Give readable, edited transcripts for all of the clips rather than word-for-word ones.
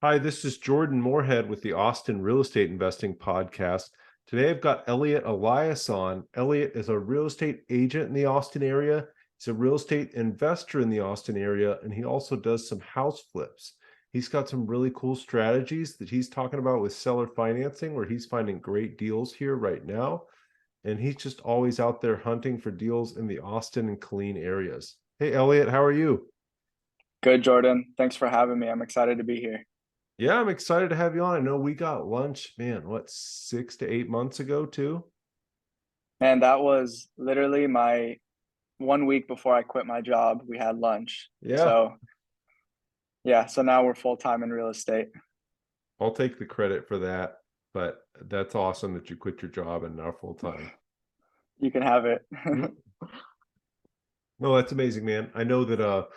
Hi, this is Jordan Moorhead with the Austin Real Estate Investing Podcast. Today I've got Eliott Elias on. Eliott is a real estate agent in the Austin area. He's a real estate investor in the Austin area, and he also does some house flips. He's got some really cool strategies that he's talking about with seller financing, where he's finding great deals here right now. And he's just always out there hunting for deals in the Austin and Killeen areas. Hey, Eliott, how are you? Good, Jordan. Thanks for having me. I'm excited to be here. Yeah, I'm excited to have you on. I know we got lunch, man, what, 6 to 8 months ago, too? And that was literally my 1 week before I quit my job. We had lunch. Yeah, So, yeah, so now we're full time in real estate. I'll take the credit for that. But that's awesome that you quit your job and now full time. You can have it. No, that's amazing, man. I know that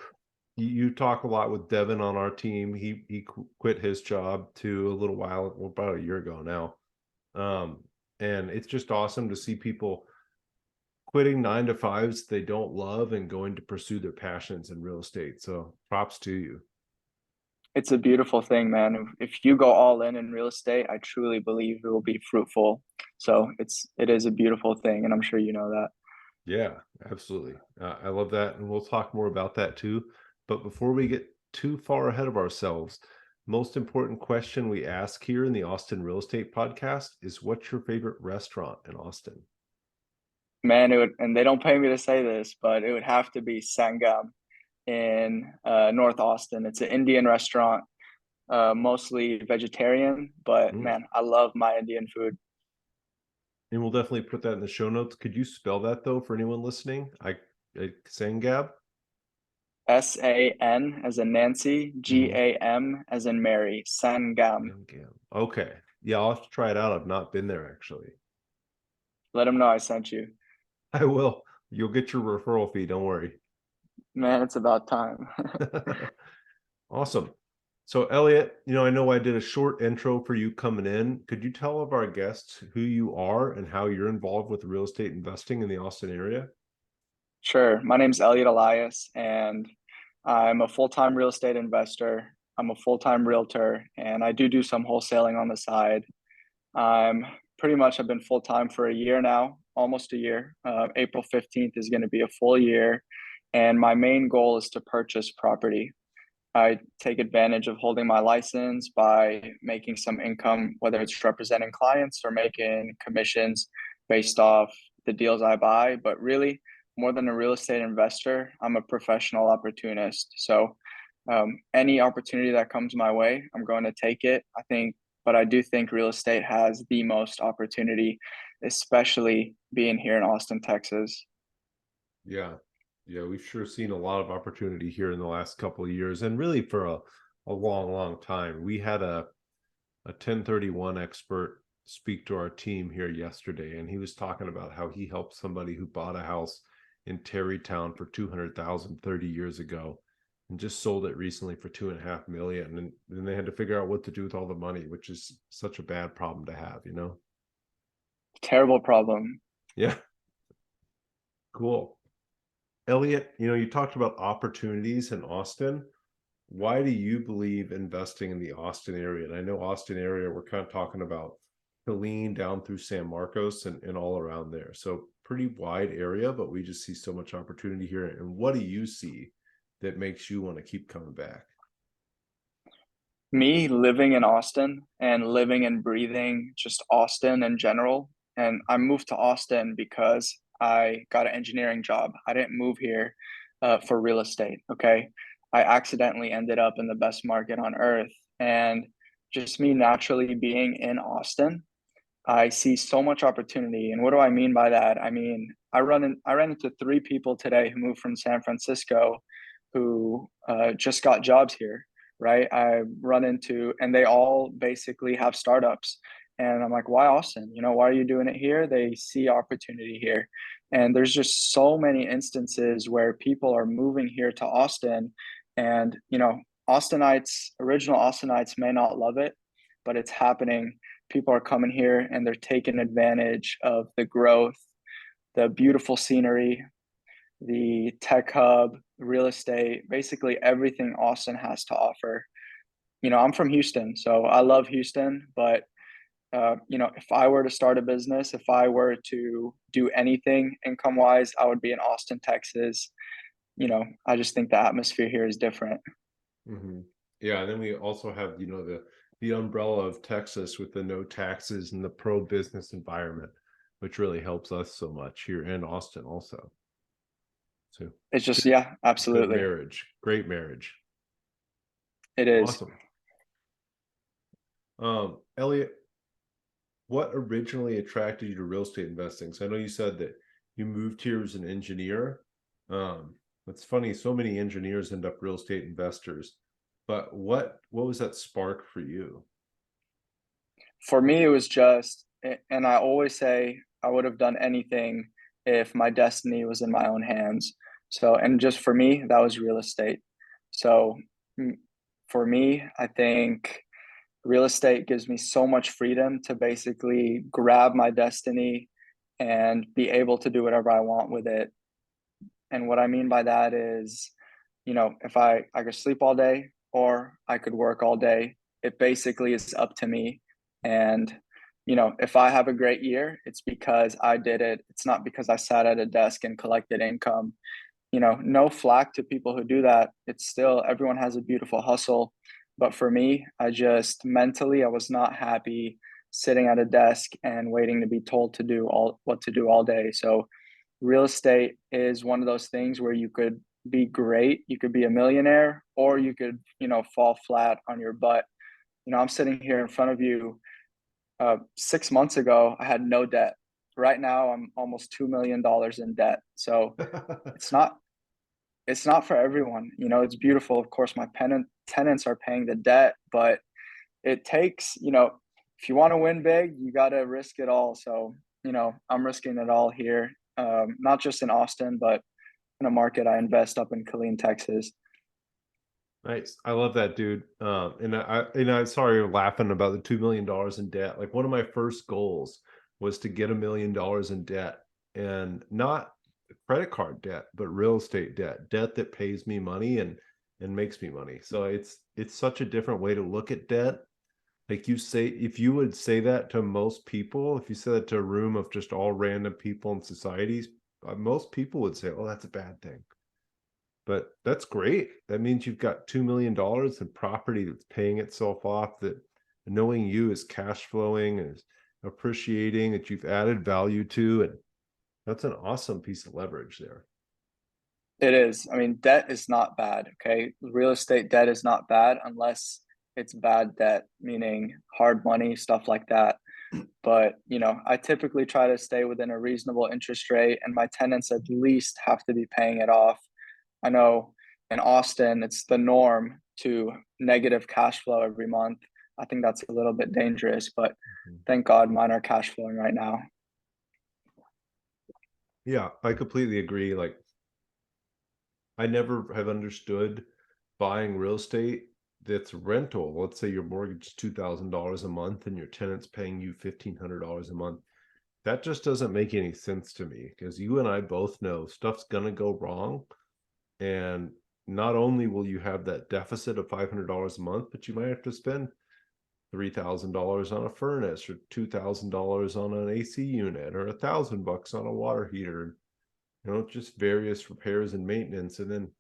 you talk a lot with Devin on our team. He quit his job too a little while, well, about a year ago now. And it's just awesome to see people quitting 9 to 5s they don't love and going to pursue their passions in real estate. So props to you. It's a beautiful thing, man. If you go all in real estate, I truly believe it will be fruitful. So it is a beautiful thing, and I'm sure you know that. Yeah, absolutely. I love that. And we'll talk more about that too. But before we get too far ahead of ourselves, most important question we ask here in the Austin Real Estate Podcast is, what's your favorite restaurant in Austin? Man, it would, and they don't pay me to say this, but it would have to be Sangam in North Austin. It's an Indian restaurant, mostly vegetarian, but Mm. man, I love my Indian food. And we'll definitely put that in the show notes. Could you spell that though for anyone listening? I Sangab. San as in Nancy, Mm-hmm. Gam as in Mary, Sangam. Sangam. Okay. Yeah, I'll have to try it out. I've not been there actually. Let them know I sent you. I will. You'll get your referral fee. Don't worry. Man, it's about time. Awesome. So, Eliott, I know I did a short intro for you coming in. Could you tell of our guests who you are and how you're involved with real estate investing in the Austin area? Sure. My name's Eliott Elias, and I'm a full-time real estate investor. I'm a full-time realtor, and I do some wholesaling on the side. I'm pretty much have been full-time for a year now, almost a year. April 15th is going to be a full year, and my main goal is to purchase property. I take advantage of holding my license by making some income, whether it's representing clients or making commissions based off the deals I buy. But really, more than a real estate investor, I'm a professional opportunist. So, any opportunity that comes my way, I'm going to take it. But I do think real estate has the most opportunity, especially being here in Austin, Texas. Yeah. Yeah, we've sure seen a lot of opportunity here in the last couple of years and really for a long, long time. We had a 1031 expert speak to our team here yesterday, and he was talking about how he helped somebody who bought a house in Terrytown for 200,000 30 years ago and just sold it recently for 2.5 million. And then they had to figure out what to do with all the money, which is such a bad problem to have. Terrible problem. Yeah, cool. Eliott, you talked about opportunities in Austin. Why do you believe investing in the Austin area? And I know Austin area, we're kind of talking about Killeen down through San Marcos and all around there. So pretty wide area, but we just see so much opportunity here. And what do you see that makes you want to keep coming back? Me living in Austin and living and breathing just Austin in general. And I moved to Austin because I got an engineering job. I didn't move here for real estate. Okay. I accidentally ended up in the best market on earth. And just me naturally being in Austin, I see so much opportunity. And what do I mean by that? I mean, I ran into three people today who moved from San Francisco who just got jobs here, right? I run into, and they all basically have startups. And I'm like, why Austin? Why are you doing it here? They see opportunity here. And there's just so many instances where people are moving here to Austin. And, original Austinites may not love it, but it's happening. People are coming here and they're taking advantage of the growth, the beautiful scenery, the tech hub, real estate, basically everything Austin has to offer. I'm from Houston, so I love Houston, but if I were to start a business, if I were to do anything income wise, I would be in Austin, Texas. I just think the atmosphere here is different. Hmm. Yeah, and then we also have, the umbrella of Texas with the no taxes and the pro business environment, which really helps us so much here in Austin also. So It's just, good, yeah, good absolutely. marriage, great marriage. It is. Awesome. Eliott, what originally attracted you to real estate investing? So I know you said that you moved here as an engineer. Um, it's funny, so many engineers end up real estate investors. But what was that spark for you? For me, it was just, and I always say I would have done anything if my destiny was in my own hands. So, and just for me, that was real estate. So, mm, for me, I think real estate gives me so much freedom to basically grab my destiny and be able to do whatever I want with it. And what I mean by that is, if I could sleep all day or I could work all day, it basically is up to me. And if I have a great year, it's because I did it. It's not because I sat at a desk and collected income. No flack to people who do that. It's still, everyone has a beautiful hustle. But for me, I just mentally, I was not happy sitting at a desk and waiting to be told to do all what to do all day. So real estate is one of those things where you could be great, you could be a millionaire, or you could, fall flat on your butt. I'm sitting here in front of you. 6 months ago, I had no debt. Right now, I'm almost $2 million in debt. So it's not it's not for everyone. It's beautiful. Of course, my tenants are paying the debt, but it takes, if you want to win big, you got to risk it all. So, I'm risking it all here, not just in Austin, but in a market I invest up in Killeen, Texas. Nice. I love that, dude. And I'm sorry you're laughing about the $2 million in debt. Like one of my first goals was to get $1 million in debt, and not credit card debt, but real estate debt that pays me money and makes me money. So it's such a different way to look at debt. Like you say, if you would say that to most people, if you said that to a room of just all random people in societies, most people would say, "Oh, that's a bad thing." But that's great. That means you've got $2 million in property that's paying itself off, that knowing you is cash flowing, is appreciating, that you've added value to, and that's an awesome piece of leverage there. It is. I mean, debt is not bad. Okay. Real estate debt is not bad unless it's bad debt, meaning hard money, stuff like that. But, I typically try to stay within a reasonable interest rate, and my tenants at least have to be paying it off. I know in Austin, it's the norm to negative cash flow every month. I think that's a little bit dangerous, but Mhm. thank God mine are cash flowing right now. Yeah, I completely agree. Like I never have understood buying real estate that's rental. Let's say your mortgage is $2,000 a month and your tenant's paying you $1,500 a month. That just doesn't make any sense to me, because you and I both know stuff's gonna go wrong. And not only will you have that deficit of $500 a month, but you might have to spend $3,000 on a furnace, or $2,000 on an AC unit, or $1,000 on a water heater. Just various repairs and maintenance. And then,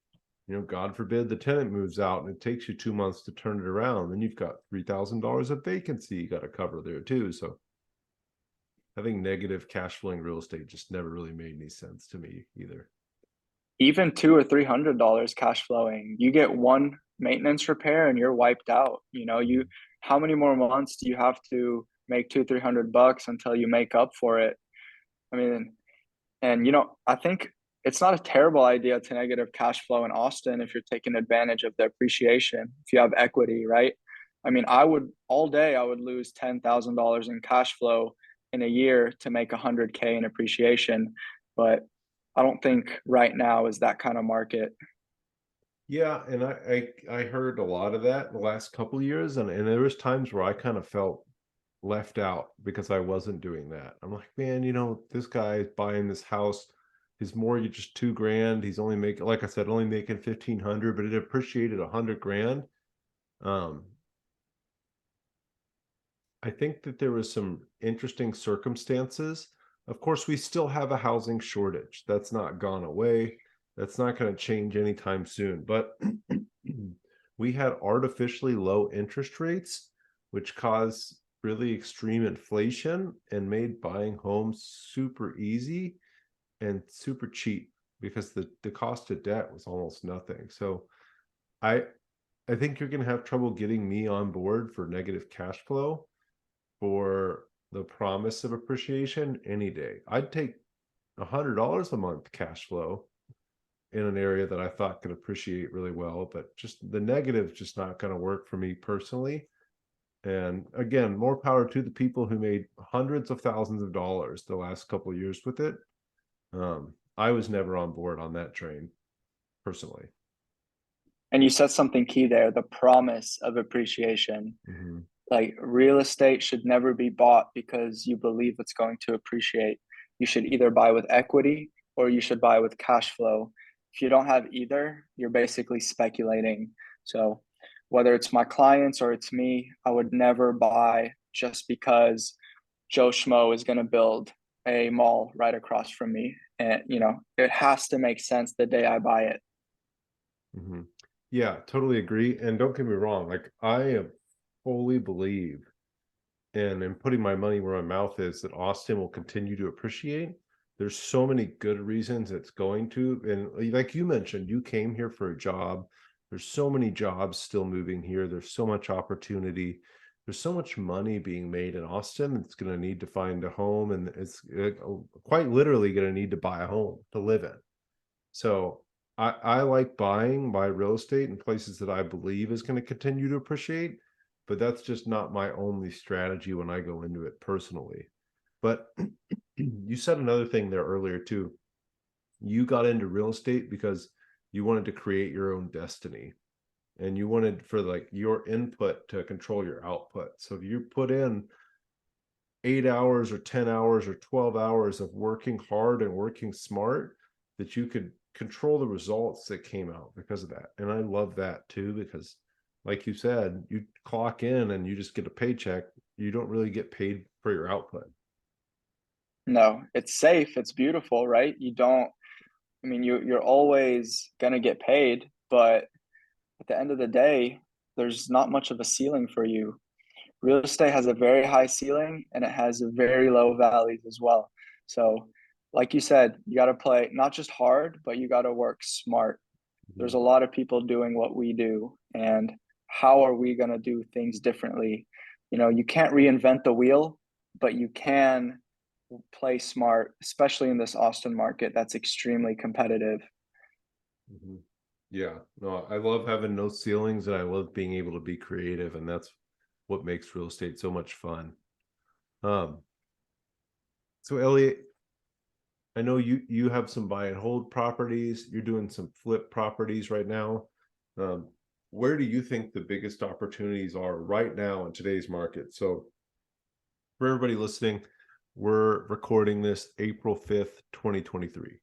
God forbid the tenant moves out and it takes you 2 months to turn it around. Then you've got $3,000 of vacancy you got to cover there too. So having negative cash flowing real estate just never really made any sense to me either. Even $200 or $300 cash flowing, you get one maintenance repair and you're wiped out. How many more months do you have to make 200-300 bucks until you make up for it? I mean, and I think it's not a terrible idea to negative cash flow in Austin if you're taking advantage of the appreciation, if you have equity, right? I mean, I would lose $10,000 in cash flow in a year to make 100K in appreciation, but I don't think right now is that kind of market. Yeah, and I heard a lot of that in the last couple of years, and there was times where I kind of felt left out because I wasn't doing that. I'm like, man, this guy is buying this house. His mortgage is 2 grand. He's only making, like I said, only making 1,500, but it appreciated 100 grand. Um, I think that there was some interesting circumstances. Of course, we still have a housing shortage. That's not gone away. That's not going to change anytime soon. But we had artificially low interest rates, which caused really extreme inflation and made buying homes super easy and super cheap because the cost of debt was almost nothing. So I I think you're going to have trouble getting me on board for negative cash flow for the promise of appreciation any day. I'd take $100 a month cash flow in an area that I thought could appreciate really well, but just the negative just not going to work for me personally. And again, more power to the people who made hundreds of thousands of dollars the last couple of years with it. I was never on board on that train personally. And you said something key there, the promise of appreciation. Mhm. Like real estate should never be bought because you believe it's going to appreciate. You should either buy with equity or you should buy with cash flow. If you don't have either, you're basically speculating. So whether it's my clients or it's me, I would never buy just because Joe Schmo is going to build a mall right across from me. And, it has to make sense the day I buy it. Mhm. Yeah, totally agree. And don't get me wrong, like I am fully believe and putting my money where my mouth is that Austin will continue to appreciate. There's so many good reasons it's going to. And like you mentioned, you came here for a job. There's so many jobs still moving here. There's so much opportunity. There's so much money being made in Austin. It's going to need to find a home, and it's quite literally going to need to buy a home to live in. So I like buying my real estate in places that I believe is going to continue to appreciate, but that's just not my only strategy when I go into it personally. But you said another thing there earlier too. You got into real estate because you wanted to create your own destiny and you wanted for like your input to control your output. So if you put in 8 hours or 10 hours or 12 hours of working hard and working smart, that you could control the results that came out because of that. And I love that too, because like you said, you clock in and you just get a paycheck. You don't really get paid for your output. No, it's safe, it's beautiful, right? You're always gonna get paid, but at the end of the day, there's not much of a ceiling for you. Real estate has a very high ceiling and it has very low valleys as well. So, like you said, you got to play not just hard, but you got to work smart. There's Mhm. a lot of people doing what we do, and how are we going to do things differently? You can't reinvent the wheel, but you can play smart, especially in this Austin market that's extremely competitive. Mhm. Yeah, no, I love having no ceilings and I love being able to be creative, and that's what makes real estate so much fun. Um, so Elliot, I know you have some buy and hold properties. You're doing some flip properties right now. Um, where do you think the biggest opportunities are right now in today's market? So for everybody listening, we're recording this April 5th, 2023.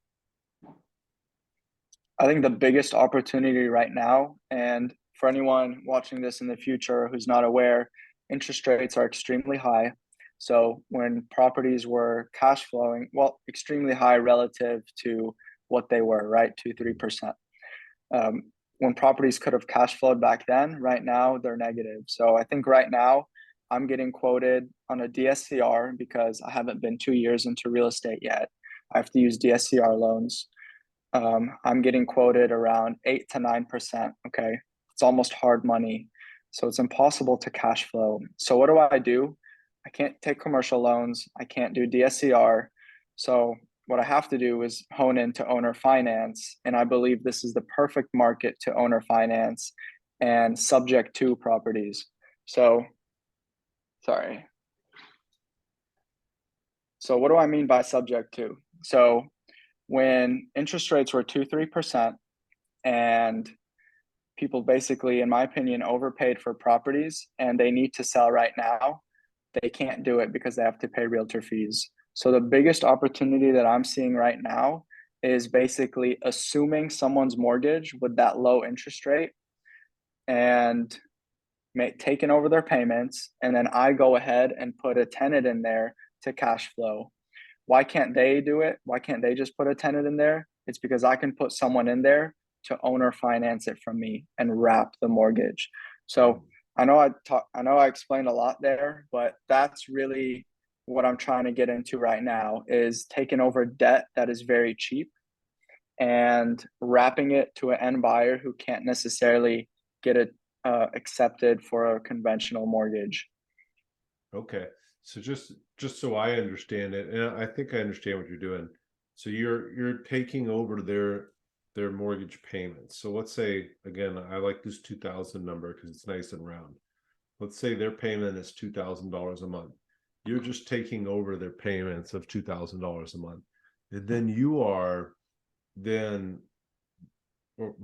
I think the biggest opportunity right now, and for anyone watching this in the future who's not aware, interest rates are extremely high. So when properties were cash flowing, well, extremely high relative to what they were, right? 2, 3%. When properties could have cash flowed back then, right now they're negative. So I think right now I'm getting quoted on a DSCR because I haven't been 2 years into real estate yet. I have to use DSCR loans. I'm getting quoted around 8 to 9%. Okay. It's almost hard money. So it's impossible to cash flow. So what do? I can't take commercial loans. I can't do DSCR. So what I have to do is hone into owner finance. And I believe this is the perfect market to owner finance and subject to properties. So, sorry. So what do I mean by subject to? So when interest rates were 2, 3%, and people basically, in my opinion, overpaid for properties and they need to sell right now, they can't do it because they have to pay realtor fees. So the biggest opportunity that I'm seeing right now is basically assuming someone's mortgage with that low interest rate and taken over their payments, and then I go ahead and put a tenant in there to cash flow. Why can't they do it? Why can't they just put a tenant in there? It's because I can put someone in there to owner finance it from me and wrap the mortgage. Mm. So I know I explained a lot there, but that's really what I'm trying to get into right now is taking over debt that is very cheap and wrapping it to an end buyer who can't necessarily get it accepted for a conventional mortgage. Okay. So just so I understand it, and I think I understand what you're doing. So you're taking over their mortgage payments. So let's say again, I like this 2000 number because it's nice and round. Let's say their payment is $2,000 a month. You're just taking over their payments of $2,000 a month. And then you are then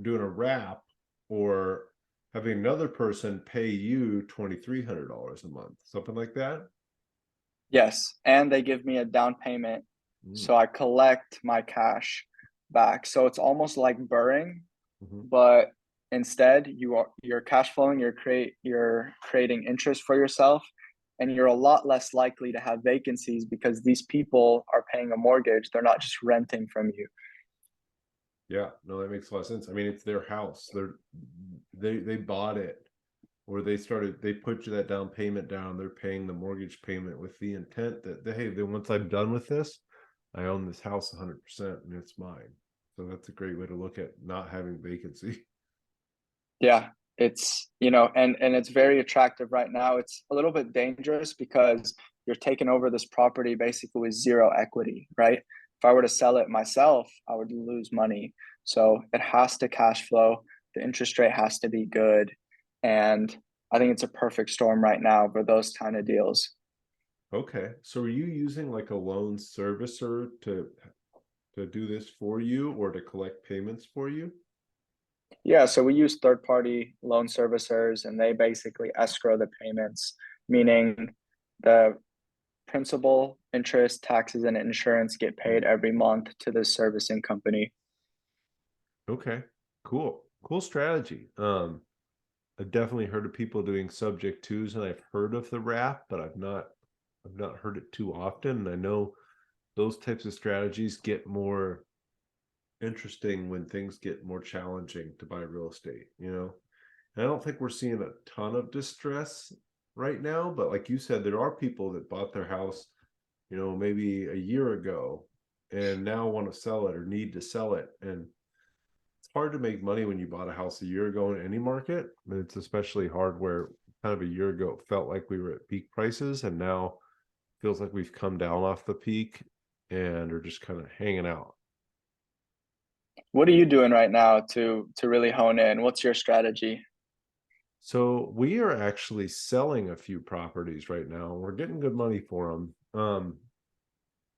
doing a wrap or having another person pay you $2,300 a month, something like that. Yes, and they give me a down payment, Mm. so I collect my cash back. So it's almost like burring, Mhm. but instead you're cash flowing, you're creating interest for yourself, and you're a lot less likely to have vacancies because these people are paying a mortgage. They're not just renting from you. Yeah, no, that makes a lot of sense. I mean, it's their house. They bought it, or they put you that down payment down. They're paying the mortgage payment with the intent that hey, then once I'm done with this, I own this house 100% and it's mine. So that's a great way to look at not having vacancy. Yeah, it's, and it's very attractive right now. It's a little bit dangerous because you're taking over this property basically with zero equity, right? If I were to sell it myself, I would lose money. So it has to cash flow. The interest rate has to be good. And I think it's a perfect storm right now for those kind of deals. Okay, so are you using like a loan servicer to do this for you or to collect payments for you? Yeah, so we use third-party loan servicers and they basically escrow the payments, meaning the principal, interest, taxes, and insurance get paid Mm. every month to the servicing company. Okay, cool strategy. I've definitely heard of people doing subject twos, and I've heard of the wrap, but I've not heard it too often. And I know those types of strategies get more interesting when things get more challenging to buy real estate, you know? And I don't think we're seeing a ton of distress right now, but like you said, there are people that bought their house, maybe a year ago and now want to sell it or need to sell it. And it's hard to make money when you bought a house a year ago in any market. And it's especially hard where kind of a year ago it felt like we were at peak prices and now feels like we've come down off the peak and are just kind of hanging out. What are you doing right now to really hone in? What's your strategy? So we are actually selling a few properties right now. We're getting good money for them.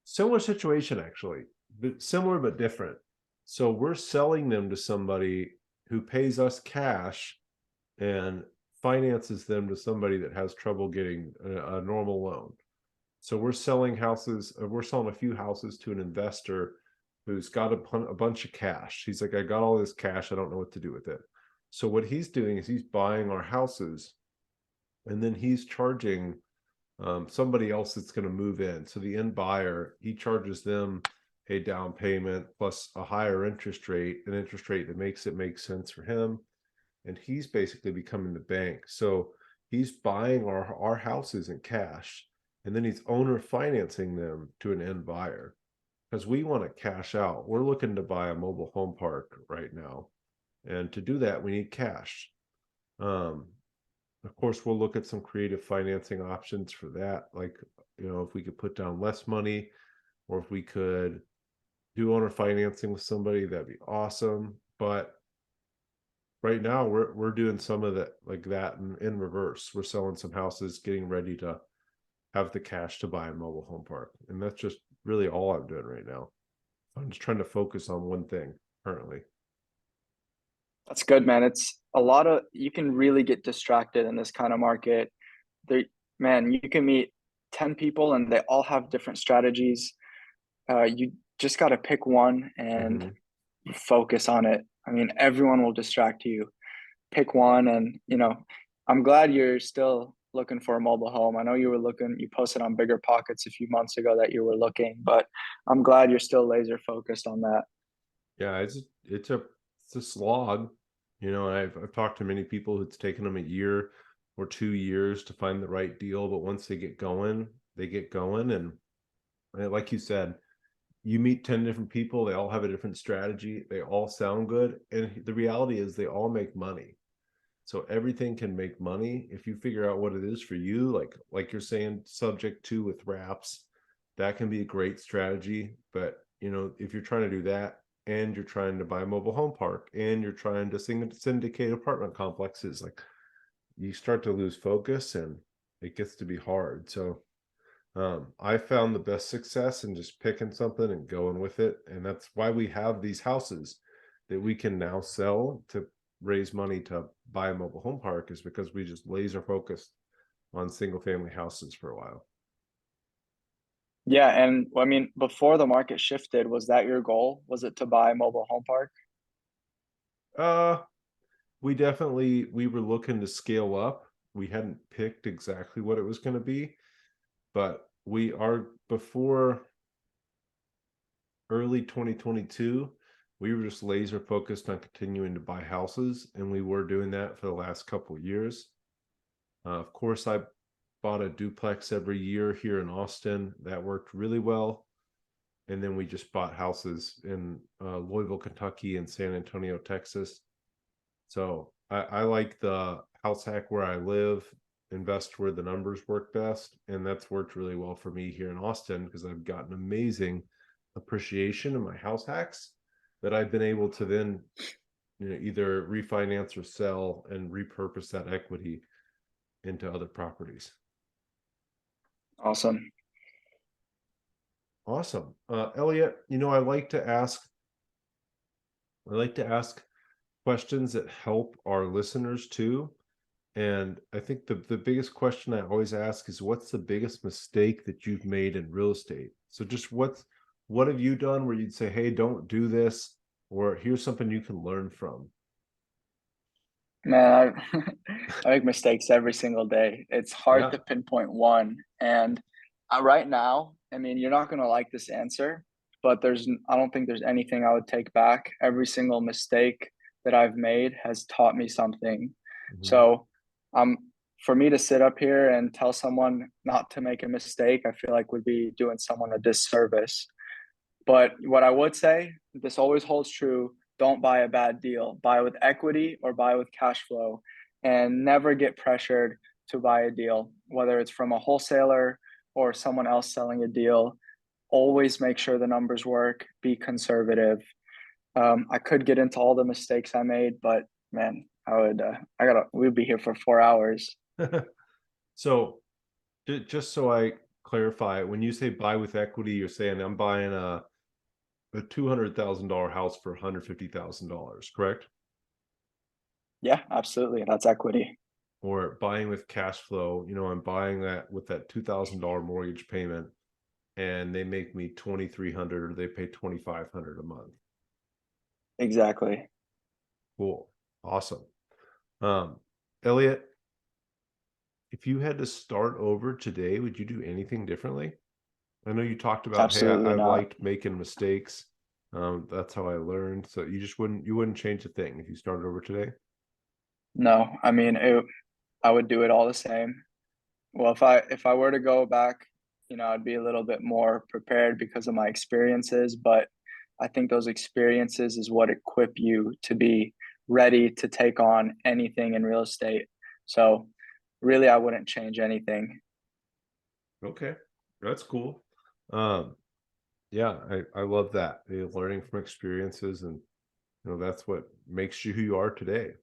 Similar situation actually, but similar but different. So we're selling them to somebody who pays us cash and finances them to somebody that has trouble getting a normal loan. So we're selling houses, we're selling a few houses to an investor who's got a bunch of cash. He's like, I got all this cash, I don't know what to do with it. So what he's doing is he's buying our houses and then he's charging somebody else that's going to move in. So the end buyer, he charges them a down payment plus a higher interest rate, an interest rate that makes it make sense for him. And he's basically becoming the bank. So he's buying our houses in cash and then he's owner financing them to an end buyer because we want to cash out. We're looking to buy a mobile home park right now. And to do that, we need cash. Um, of course, we'll look at some creative financing options for that. Like, if we could put down less money or if we could do owner financing with somebody, that'd be awesome. But right now we're doing some of that like that in reverse. We're selling some houses, getting ready to have the cash to buy a mobile home park. And that's just really all I'm doing right now. I'm just trying to focus on one thing currently. That's good, man. It's a lot of you can really get distracted in this kind of market. There, man, you can meet 10 people and they all have different strategies. You just got to pick one and Hmm. focus on it. I mean, everyone will distract you. Pick one and, I'm glad you're still looking for a mobile home. I know you posted on Bigger Pockets a few months ago that you were looking, but I'm glad you're still laser focused on that. Yeah, it's a slog. I've talked to many people. It's taken them a year or 2 years to find the right deal, but once they get going, they get going. And like you said, you meet 10 different people, they all have a different strategy, they all sound good, and the reality is they all make money. So everything can make money if you figure out what it is for you, like you're saying, subject to with wraps. That can be a great strategy. But if you're trying to do that and you're trying to buy a mobile home park and you're trying to syndicate apartment complexes, like, you start to lose focus and it gets to be hard. So I found the best success in just picking something and going with it. And that's why we have these houses that we can now sell to raise money to buy a mobile home park, is because we just laser focused on single family houses for a while. Yeah, and I mean, before the market shifted, was that your goal? Was it to buy a mobile home park? Uh, we were looking to scale up. We hadn't picked exactly what it was going to be, but we are before early 2022, we were just laser focused on continuing to buy houses, and we were doing that for the last couple of years. Of course, I bought a duplex every year here in Austin. That worked really well. And then we just bought houses in Louisville, Kentucky, and San Antonio, Texas. So I like the house hack where I live, invest where the numbers work best. And that's worked really well for me here in Austin, because I've gotten amazing appreciation in my house hacks that I've been able to then either refinance or sell and repurpose that equity into other properties. Awesome. Awesome. Eliott, I like to ask questions that help our listeners too. And I think the biggest question I always ask is, what's the biggest mistake that you've made in real estate? So just what have you done where you'd say, hey, don't do this, or here's something you can learn from? Man, I I make mistakes every single day. It's hard Yeah. to pinpoint one. And right now, I mean, you're not going to like this answer, but I don't think there's anything I would take back. Every single mistake that I've made has taught me something. Mhm. So, for me to sit up here and tell someone not to make a mistake, I feel like would be doing someone a disservice. But what I would say, this always holds true. Don't buy a bad deal. Buy with equity or buy with cash flow, and never get pressured to buy a deal, whether it's from a wholesaler or someone else selling a deal. Always make sure the numbers work. Be conservative. I could get into all the mistakes I made, but man, we'd be here for 4 hours. So just so I clarify, when you say buy with equity, you're saying I'm buying a $200,000 house for $150,000, correct? Yeah, absolutely. That's equity. Or buying with cash flow, I'm buying that with that $2,000 mortgage payment, and they make me 2,300, or they pay 2,500 a month. Exactly. Cool. Awesome. Eliott, if you had to start over today, would you do anything differently? I know you talked about, hey, Absolutely I not. liked making mistakes. That's how I learned. So you wouldn't change a thing if you started over today? No, I mean, I would do it all the same. Well, if I were to go back, I'd be a little bit more prepared because of my experiences, but I think those experiences is what equip you to be ready to take on anything in real estate. So really I wouldn't change anything. Okay, that's cool. Um, yeah, I love that. Learning from experiences, and that's what makes you who you are today.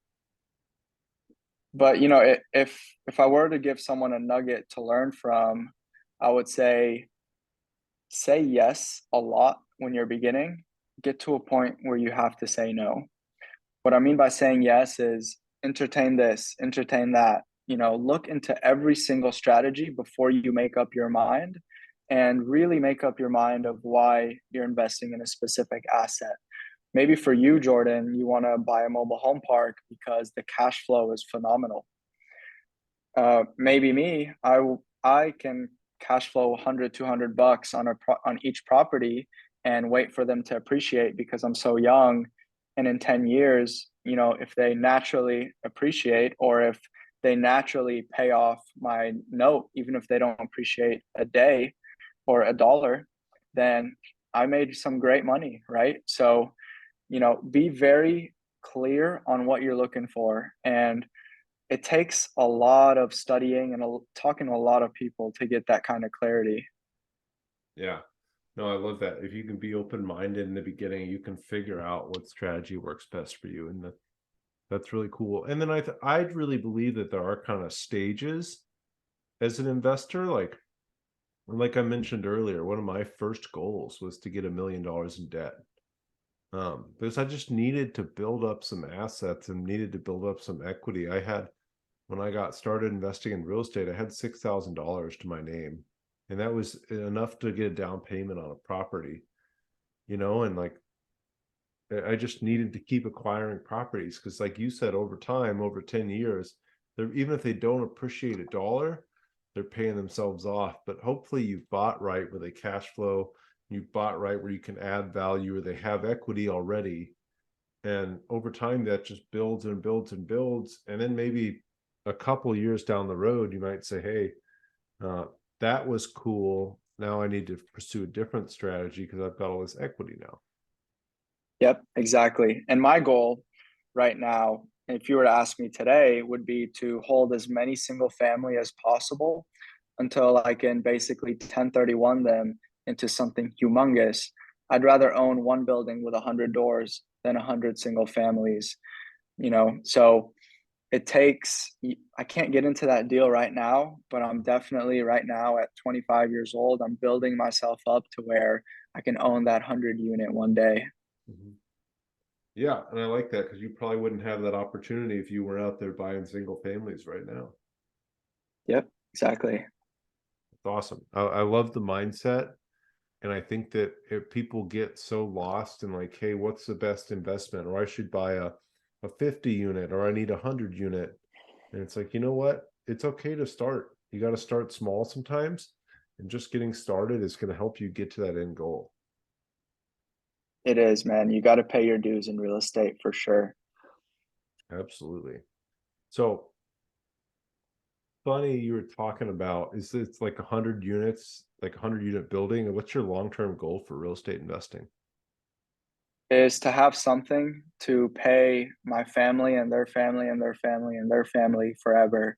But if I were to give someone a nugget to learn from, I would say yes a lot when you're beginning. Get to a point where you have to say no. What I mean by saying yes is entertain this, entertain that. Look into every single strategy before you make up your mind, and really make up your mind of why you're investing in a specific asset. Maybe for you, Jordan, you want to buy a mobile home park because the cash flow is phenomenal. Maybe me, I can cash flow 100, $200 on each property and wait for them to appreciate because I'm so young. And in 10 years, if they naturally appreciate, or if they naturally pay off my note, even if they don't appreciate a day or a dollar, then I made some great money, right? So, be very clear on what you're looking for. And it takes a lot of studying and talking to a lot of people to get that kind of clarity. Yeah. No, I love that. If you can be open-minded in the beginning, you can figure out what strategy works best for you. And that's really cool. And then I'd really believe that there are kind of stages as an investor. Like I mentioned earlier, one of my first goals was to get $1 million in debt. Because I just needed to build up some assets and needed to build up some equity. When I got started investing in real estate, I had $6,000 to my name, and that was enough to get a down payment on a property, and like I just needed to keep acquiring properties because, like you said, over time, over 10 years, they're, even if they don't appreciate a dollar, they're paying themselves off. But hopefully you've bought right where they cash flow, you've bought right where you can add value, or they have equity already. And over time, that just builds and builds and builds. And then maybe a couple years down the road, you might say, hey, that was cool. Now I need to pursue a different strategy because I've got all this equity now. Yep, exactly. And my goal right now, if you were to ask me today, would be to hold as many single family as possible until I can basically 1031 them into something humongous. I'd rather own one building with 100 doors than 100 single families, So it takes, I can't get into that deal right now, but I'm definitely right now at 25 years old, I'm building myself up to where I can own that 100 unit one day. Mm-hmm. Yeah, and I like that because you probably wouldn't have that opportunity if you were out there buying single families right now. Yep, exactly. It's awesome. I love the mindset. And I think that if people get so lost in like, hey, what's the best investment? Or I should buy a 50 unit, or I need a 100 unit. And it's like, you know what? It's okay to start. You got to start small sometimes. And just getting started is going to help you get to that end goal. It is, man. You got to pay your dues in real estate for sure. Absolutely. So funny you were talking about is it's like 100 units, like 100 unit building. And what's your long-term goal for real estate investing? Is to have something to pay my family and their family and their family and their family forever,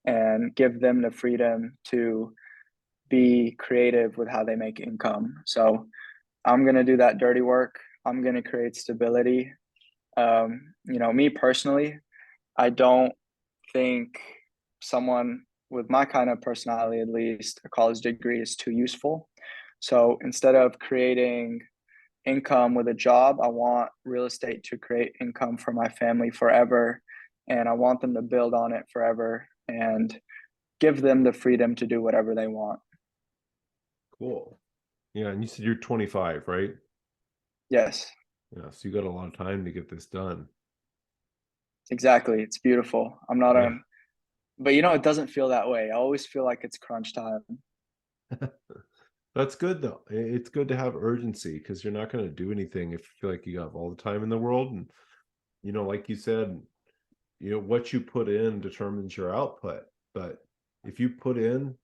and give them the freedom to be creative with how they make income. So I'm going to do that dirty work. I'm going to create stability. Me personally, I don't think someone with my kind of personality, at least, a college degree is too useful. So instead of creating income with a job, I want real estate to create income for my family forever. And I want them to build on it forever and give them the freedom to do whatever they want. Cool. Yeah. And you said you're 25, right? Yes, Yeah. So you got a lot of time to get this done. exactly. It's beautiful. I'm not Yeah. a, but it doesn't feel that way. I always feel like it's crunch time. That's good though. It's good to have urgency because you're not going to do anything if you feel like you have all the time in the world. And, like you said, what you put in determines your output. But if you put in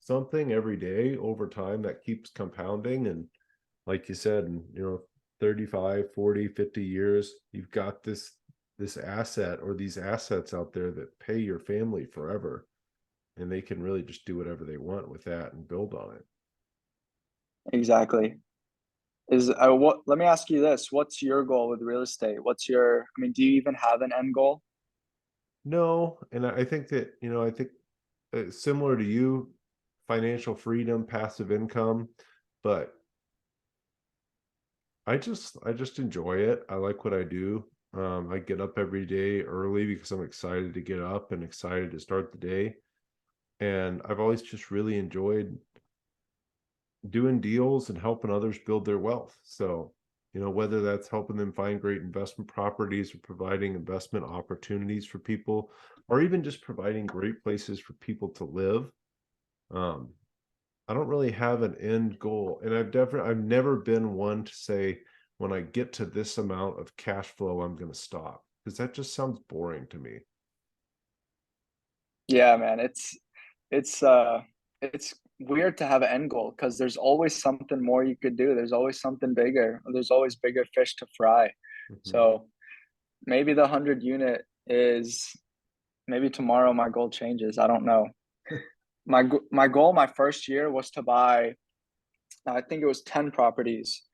something every day over time, that keeps compounding. And like you said, in, 35, 40, 50 years, you've got this asset or these assets out there that pay your family forever. And they can really just do whatever they want with that and build on it. Exactly. What? Let me ask you this: what's your goal with real estate? Do you even have an end goal? No, and I think that, I think similar to you, financial freedom, passive income, but I just enjoy it. I like what I do. I get up every day early because I'm excited to get up and excited to start the day. And I've always just really enjoyed doing deals and helping others build their wealth. So whether that's helping them find great investment properties or providing investment opportunities for people, or even just providing great places for people to live. Um, I don't really have an end goal, and I've never been one to say when I get to this amount of cash flow, I'm going to stop, because that just sounds boring to me. Yeah, man, it's weird to have an end goal because there's always something more you could do. There's always something bigger. There's always bigger fish to fry. Mhm. So maybe the 100 unit is, maybe tomorrow my goal changes. I don't know. My goal my first year was to buy, I think it was 10 properties,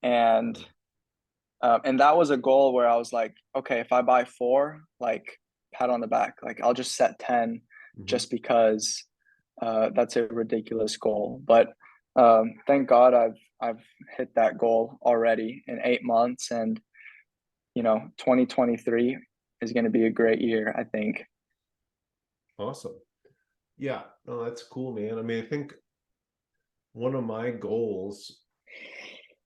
and and that was a goal where I was like, okay, if I buy four, like, pat on the back, like I'll just set 10 Mhm. just because that's a ridiculous goal. But thank God I've hit that goal already in 8 months, and 2023 is going to be a great year, I think. Awesome. Yeah, no, that's cool, man. I mean, I think one of my goals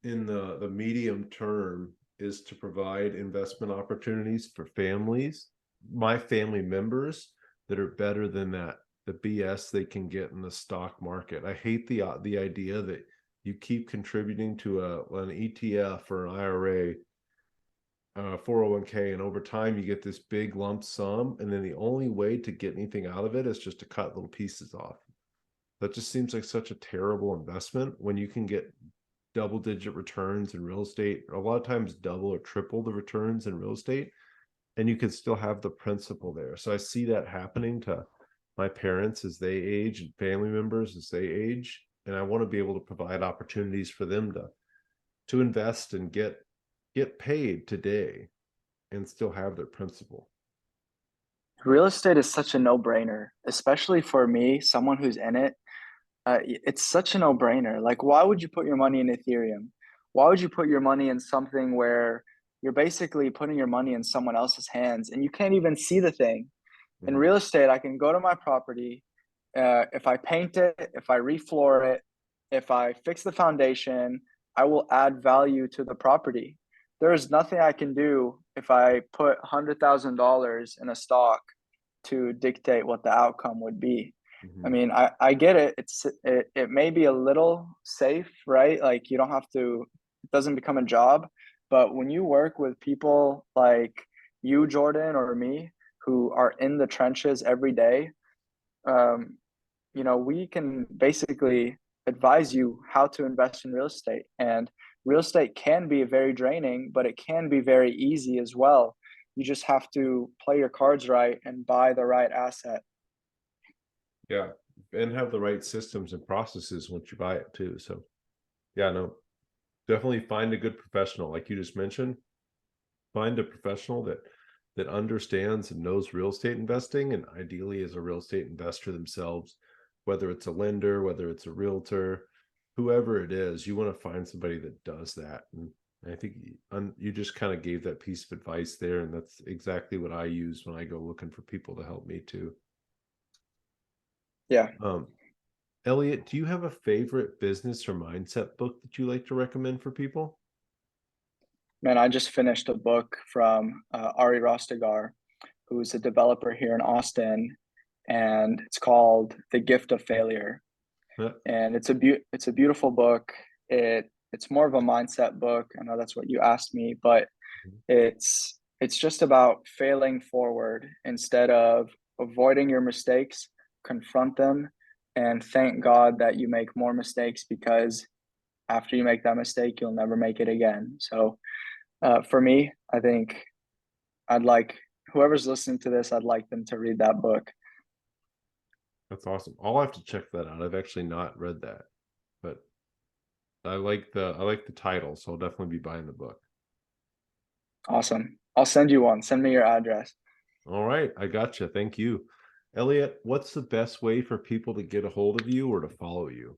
in the medium term is to provide investment opportunities for families, my family members, that are better than the BS they can get in the stock market. I hate the idea that you keep contributing to an ETF or an IRA, 401k, and over time you get this big lump sum, and then the only way to get anything out of it is just to cut little pieces off. That just seems like such a terrible investment when you can get double digit returns in real estate, a lot of times double or triple the returns in real estate, and you can still have the principal there. So I see that happening to my parents as they age, and family members as they age, and I want to be able to provide opportunities for them to invest and get paid today and still have their principal. Real estate is such a no-brainer, especially for me, someone who's in it. It's such a no-brainer. Like, why would you put your money in Ethereum? Why would you put your money in something where you're basically putting your money in someone else's hands and you can't even see the thing? In Mhm. real estate, I can go to my property. If I paint it, if I refloor it, if I fix the foundation, I will add value to the property. There is nothing I can do if I put $100,000 in a stock to dictate what the outcome would be. I Mhm. mean, I get it. It may be a little safe, right? Like, you don't have to, it doesn't become a job. But when you work with people like you, Jordan, or me, who are in the trenches every day, um, we can basically advise you how to invest in real estate. And real estate can be very draining, but it can be very easy as well. You just have to play your cards right and buy the right asset. Yeah, and have the right systems and processes once you buy it too. So yeah, no, definitely find a good professional, like you just mentioned. Find a professional that understands and knows real estate investing, and ideally is a real estate investor themselves, whether it's a lender, whether it's a realtor, whoever it is. You want to find somebody that does that. And I think you just kind of gave that piece of advice there, and that's exactly what I use when I go looking for people to help me too. Yeah, um Eliott, do you have a favorite business or mindset book that you like to recommend for people? man, I just finished a book from Ari Rostegar, who's a developer here in Austin, and it's called The Gift of Failure. Yeah. And it's a beautiful book. It's more of a mindset book. I know that's what you asked me, but it's just about failing forward instead of avoiding your mistakes. Confront them and thank God that you make more mistakes, because after you make that mistake, you'll never make it again. So for me, I think I'd like whoever's listening to this, I'd like them to read that book. That's awesome. I'll have to check that out. I've actually not read that, but I like the title, so I'll definitely be buying the book. Awesome. I'll send you one. Send me your address. All right, I gotcha. Thank you. Eliott, what's the best way for people to get a hold of you or to follow you?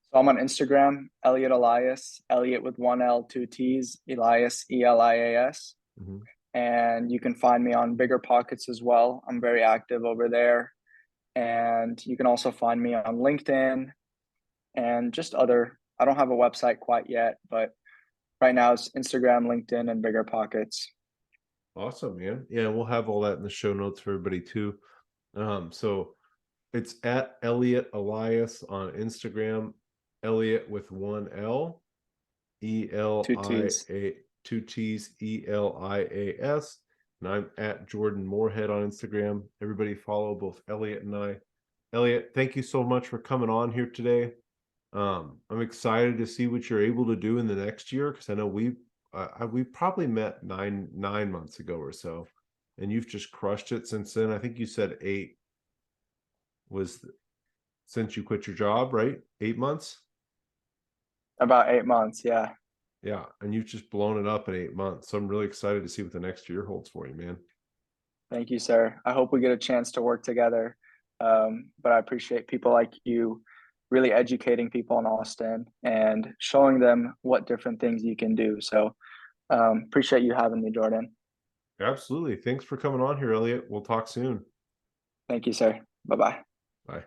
So I'm on Instagram, Eliott Elias, Eliott with one L, two T's, Elias, Elias. Mhm. And you can find me on Bigger Pockets as well. I'm very active over there. And you can also find me on LinkedIn and just other, I don't have a website quite yet, but right now it's Instagram, LinkedIn, and Bigger Pockets. Awesome, man. Yeah, we'll have all that in the show notes for everybody too. So it's at Eliott Elias on Instagram, Eliott with one L, Two T's. ELIA, two T's, ELIAS. And I'm at Jordan Moorhead on Instagram. Everybody follow both Eliott and I. Eliott, thank you so much for coming on here today. I'm excited to see what you're able to do in the next year, because I know we probably met nine months ago or so, and you've just crushed it since then. I think you said 8 was since you quit your job, right? 8 months. About 8 months, yeah. Yeah, and you've just blown it up in 8 months. So I'm really excited to see what the next year holds for you, man. Thank you, sir. I hope we get a chance to work together. But I appreciate people like you really educating people in Austin and showing them what different things you can do. So appreciate you having me, Jordan. Absolutely. Thanks for coming on here, Eliott. We'll talk soon. Thank you, sir. Bye bye. Bye.